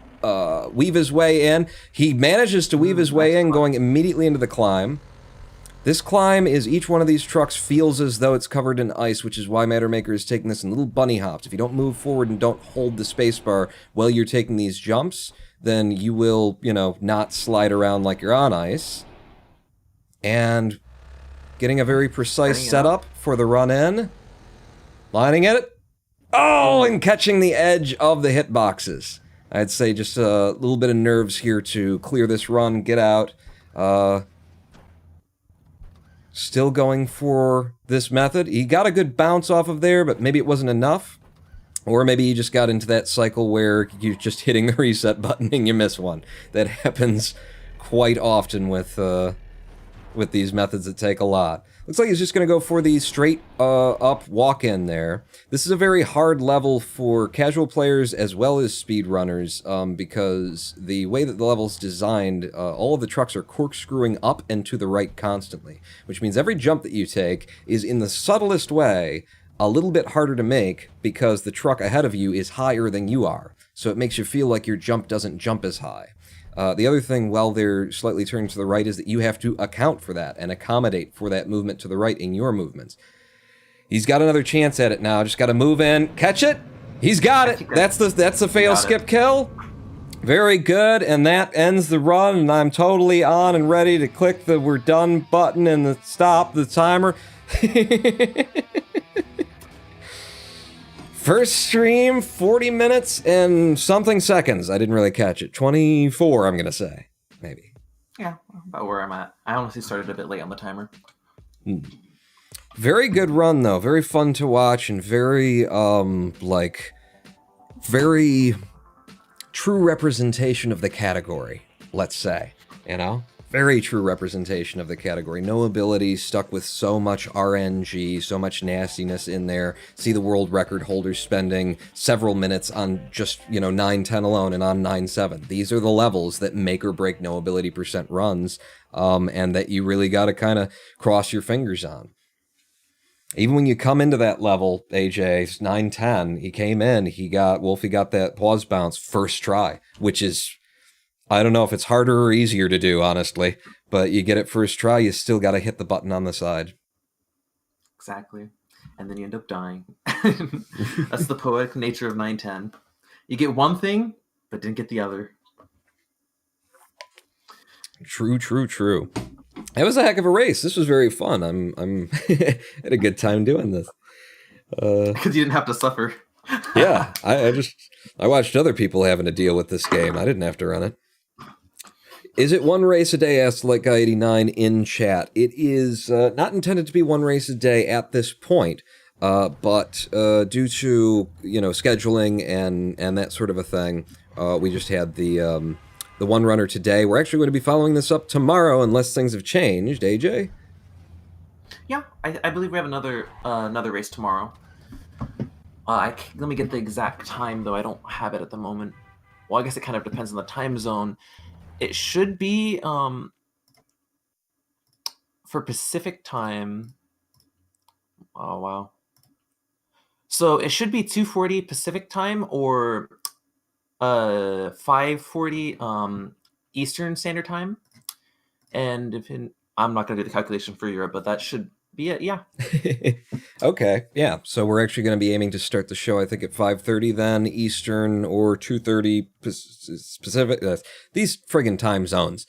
weave his way in. He manages to weave his way in, going immediately into the climb. This climb is each one of these trucks feels as though it's covered in ice, which is why MatterMaker is taking this in little bunny hops. If you don't move forward and don't hold the spacebar while you're taking these jumps, then you will, not slide around like you're on ice. And getting a very precise setup for the run in. Lining it. Oh, and catching the edge of the hitboxes. I'd say just a little bit of nerves here to clear this run, get out. Still going for this method. He got a good bounce off of there, but maybe it wasn't enough. Or maybe you just got into that cycle where you're just hitting the reset button and you miss one. That happens quite often with these methods that take a lot. Looks like he's just going to go for the straight up walk-in there. This is a very hard level for casual players as well as speedrunners because the way that the level's designed, all of the trucks are corkscrewing up and to the right constantly, which means every jump that you take is in the subtlest way a little bit harder to make because the truck ahead of you is higher than you are. So it makes you feel like your jump doesn't jump as high. The other thing, while they're slightly turning to the right, is that you have to account for that and accommodate for that movement to the right in your movements. He's got another chance at it now. Just got to move in, catch it. He's got it. That's the fail skip kill. Very good, and that ends the run. And I'm totally on and ready to click the "we're done" button and stop the timer. First stream, 40 minutes and something seconds. I didn't really catch it. 24, I'm going to say. Maybe. Yeah, about where I'm at. I honestly started a bit late on the timer. Very good run, though. Very fun to watch and very, very true representation of the category, let's say. Very true representation of the category. No ability, stuck with so much RNG, so much nastiness in there. See the world record holder spending several minutes on just, 9-10 alone and on 9-7. These are the levels that make or break no ability percent runs, and that you really got to kind of cross your fingers on. Even when you come into that level, AJ, 9-10, he came in, Wolfii got that pause bounce first try, which is... I don't know if it's harder or easier to do, honestly, but you get it first try, you still got to hit the button on the side. Exactly. And then you end up dying. That's the poetic nature of 9-10. You get one thing, but didn't get the other. True. It was a heck of a race. This was very fun. I'm had a good time doing this. Because you didn't have to suffer. Yeah, I watched other people having to deal with this game. I didn't have to run it. Is it one race a day, asked Like Guy 89 in chat. It is not intended to be one race a day at this point, but due to scheduling and that sort of a thing, we just had the one runner today. We're actually going to be following this up tomorrow unless things have changed. AJ? Yeah, I believe we have another race tomorrow. Let me get the exact time, though. I don't have it at the moment. Well, I guess it kind of depends on the time zone. It should be for Pacific time. Oh, wow. So it should be 2:40 Pacific time or 5:40 Eastern Standard Time. And I'm not going to do the calculation for Europe, but that should be it. Yeah. Okay, yeah. So we're actually going to be aiming to start the show, I think, at 5:30 then Eastern or 2:30 Pacific. These friggin' time zones.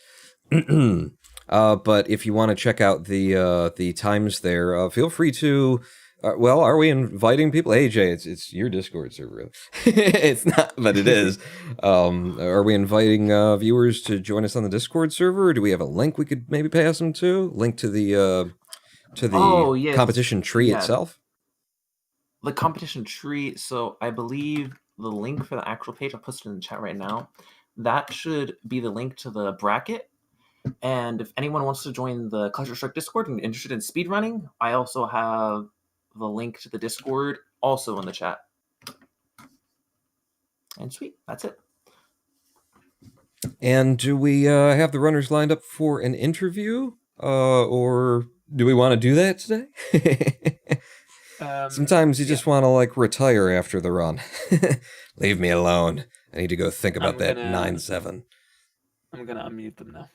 But if you want to check out the times there, feel free to. Well, are we inviting people? Hey, Jay, it's your Discord server. Really. It's not, but it is. Are we inviting viewers to join us on the Discord server? Or do we have a link we could maybe pass them to? Link to the Oh yes. competition tree Yeah. itself? The competition tree. So I believe the link for the actual page, I'll post it in the chat right now. That should be the link to the bracket. And if anyone wants to join the Clustertruck Discord and interested in speedrunning, I also have the link to the Discord also in the chat. And sweet, that's it. And do we have the runners lined up for an interview? Or do we want to do that today? Sometimes you just want to like retire after the run. Leave me alone. I need to go think about that 9-7. I'm gonna unmute them now.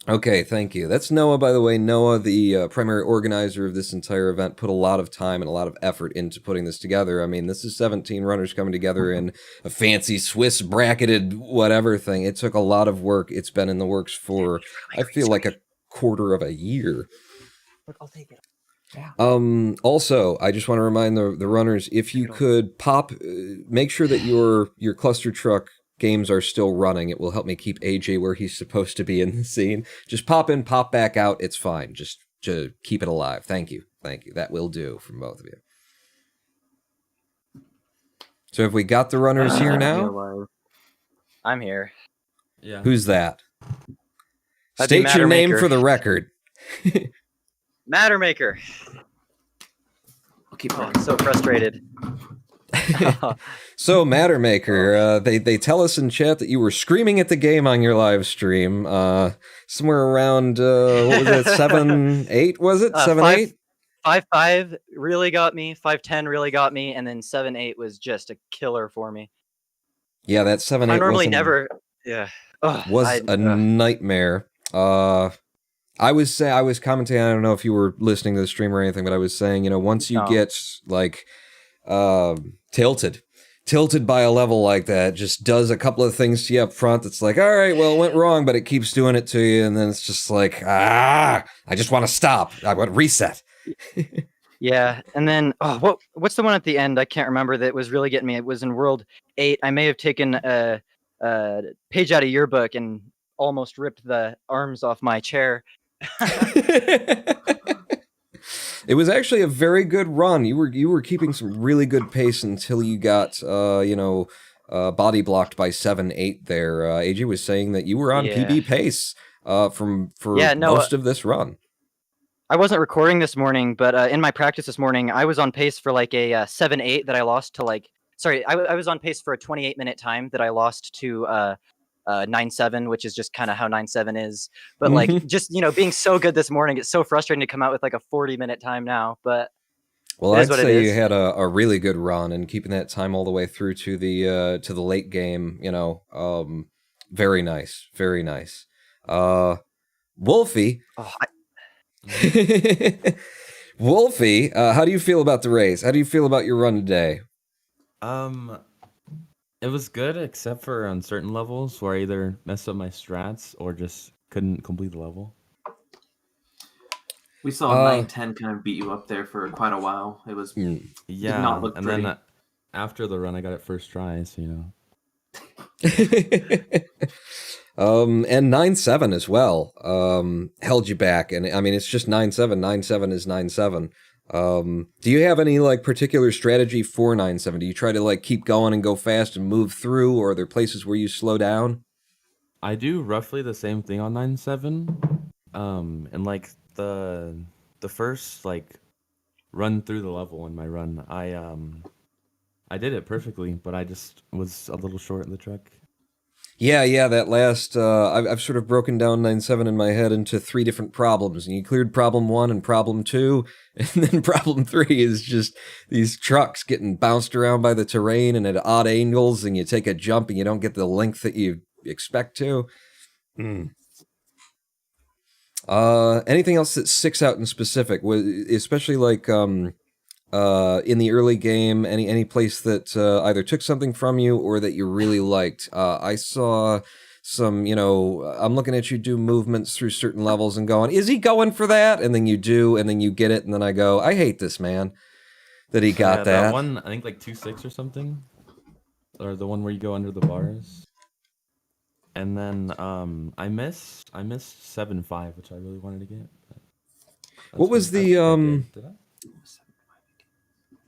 Okay, thank you. That's Noah, by the way. Noah, the primary organizer of this entire event, put a lot of time and a lot of effort into putting this together. I mean, this is 17 runners coming together in a fancy Swiss bracketed whatever thing. It took a lot of work. It's been in the works for, I feel like, a quarter of a year. Look, I'll take it. Yeah. Also, I just want to remind the runners, if you could make sure that your Clustertruck games are still running. It will help me keep AJ where he's supposed to be in the scene. Just pop in, pop back out. It's fine. Just to keep it alive. Thank you. Thank you. That will do from both of you. So have we got the runners here now? I'm here. Yeah. Who's that? That'd be State your name MatterMaker. for the record. MatterMaker. I'll keep going. So frustrated. So MatterMaker, they tell us in chat that you were screaming at the game on your live stream. Somewhere around what was it, 7-8? Was it 7-8? 5-5 really got me. 5-10 really got me, and then 7-8 was just a killer for me. Yeah, that 7-8. I normally never. Yeah. Was a nightmare. I was commenting. I don't know if you were listening to the stream or anything, but I was saying, once you get like tilted by a level like that, just does a couple of things to you up front. It's like, all right, well, it went wrong, but it keeps doing it to you, and then it's just like, I just want to stop. I want to reset. Yeah, and then what's the one at the end? I can't remember. That was really getting me. It was in World 8. I may have taken a page out of your book and almost ripped the arms off my chair. It was actually a very good run. You were keeping some really good pace until you got body blocked by 7-8 there. AJ was saying that you were on PB pace for most of this run. I wasn't recording this morning, but in my practice this morning, I was on pace for like a 7-8 that I lost to I was on pace for a 28-minute time that I lost to 9-7, which is just kind of how 9-7 is. But like, just being so good this morning, it's so frustrating to come out with like a 40-minute time now. But well, I'd say you had a really good run, and keeping that time all the way through to the late game. Very nice, very nice. Wolfie. Wolfie, how do you feel about the race? How do you feel about your run today? It was good, except for on certain levels where I either messed up my strats or just couldn't complete the level. We saw 9-10 kind of beat you up there for quite a while. It was did not look pretty. Then after the run, I got it first try, so And 9-7 as well held you back, and I mean it's just 9-7. 9-7 is 9-7. Do you have any like particular strategy for 9-7? Do you try to like keep going and go fast and move through, or are there places where you slow down? I do roughly the same thing on 9-7. And like the first like run through the level in my run, I did it perfectly, but I just was a little short in the truck. Yeah, that last, I've sort of broken down 9-7 in my head into 3 different problems, and you cleared problem 1 and problem 2, and then problem 3 is just these trucks getting bounced around by the terrain and at odd angles, and you take a jump and you don't get the length that you expect to. Anything else that sticks out in specific, especially like in the early game, any place that either took something from you or that you really liked. I saw some, I'm looking at you do movements through certain levels and going, is he going for that? And then you do, and then you get it, and then I go, I hate this man that he got that. That one, I think like 2-6 or something, or the one where you go under the bars. And then I missed 7-5, which I really wanted to get. What was the Did I?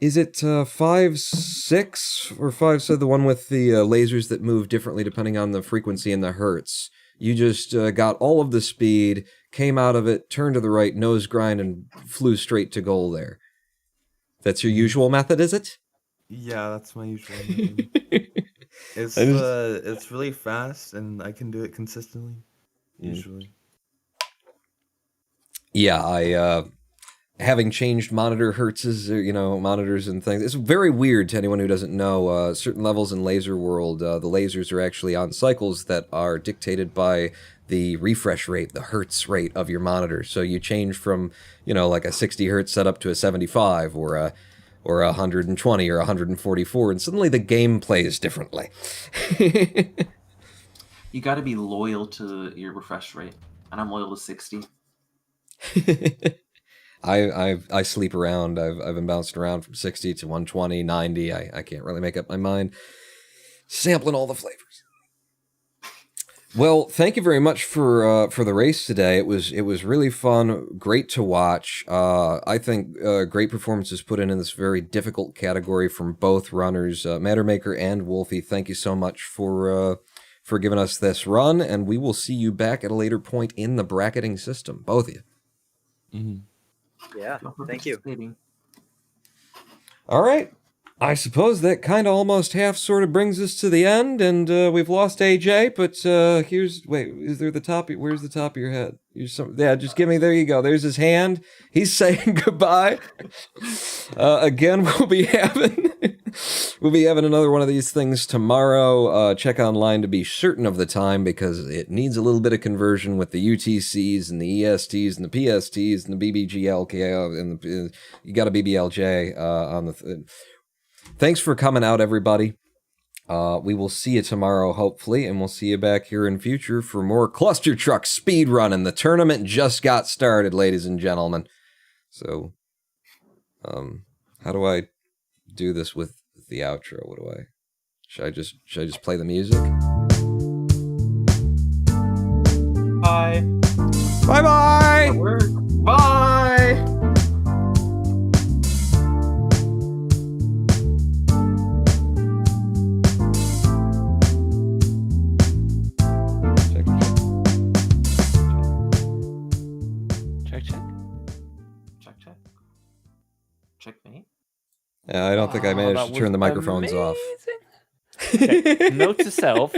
Is it 5-6 or 5? So the one with the lasers that move differently depending on the frequency and the hertz. You just got all of the speed, came out of it, turned to the right, nose grind, and flew straight to goal there. That's your usual method, is it? Yeah, that's my usual method. It's really fast, and I can do it consistently. Usually. Yeah, I having changed monitor hertzes, monitors and things. It's very weird to anyone who doesn't know. Certain levels in Laser World, the lasers are actually on cycles that are dictated by the refresh rate, the hertz rate of your monitor. So you change from, like a 60 hertz setup to a 75 or a 120 or 144, and suddenly the game plays differently. You got to be loyal to your refresh rate, and I'm loyal to 60. I sleep around. I've been bouncing around from 60 to 120, 90. I can't really make up my mind. Sampling all the flavors. Well, thank you very much for the race today. It was really fun, great to watch. I think great performances put in this very difficult category from both runners, MatterMaker and Wolfii. Thank you so much for giving us this run, and we will see you back at a later point in the bracketing system, both of you. Mm-hmm. Yeah, thank you. All right. I suppose that kind of almost half sort of brings us to the end, and we've lost AJ, but is there the top? Where's the top of your head? Just give me, there you go. There's his hand. He's saying goodbye. Again, we'll be having another one of these things tomorrow. Check online to be certain of the time, because it needs a little bit of conversion with the UTCs and the ESTs and the PSTs and the BBGLK, and you got a BBLJ on the... Thanks for coming out, everybody. We will see you tomorrow, hopefully, and we'll see you back here in future for more Clustertruck Speedrunning. The tournament just got started, ladies and gentlemen. So, how do I do this with the outro? What do I... Should I just play the music? Bye. Bye-bye! Bye! Checkmate. Yeah, I don't think I managed to turn the microphones off. Okay. Note to self: